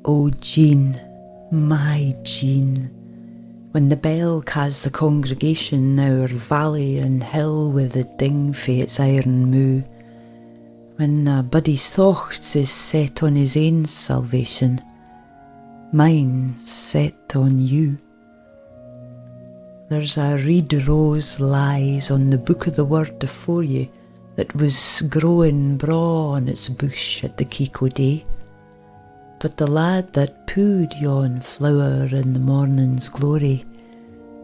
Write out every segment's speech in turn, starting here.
O Jean, my Jean, when the bell ca's the congregation o'er valley and hill with the ding fae its iron moo, when a buddy's thoughts is set on his ain salvation, mine's set on you. There's a reed rose lies on the book of the word afore ye that was growing braw on its bush at the keek o' day. But the lad that pooed yon flower in the morning's glory,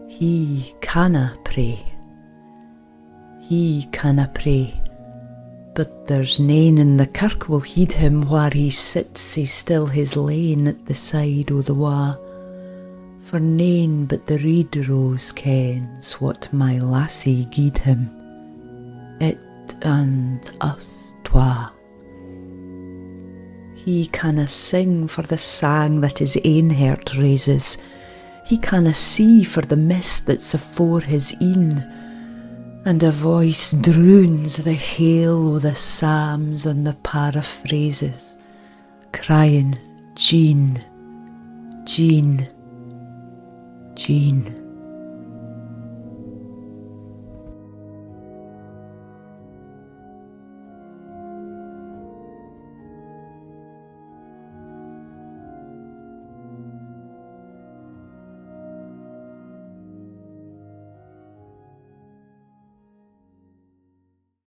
he canna pray. He canna pray, but there's nane in the kirk will heed him where he sits sae still his lane at the side o' the wa', for nane but the reed rose kens what my lassie gied him, it and us twa. He canna sing for the sang that his ain heart raises, he canna see for the mist that's afore his een, and a voice droons the hail o' the psalms and the paraphrases, crying, Jean, Jean, Jean.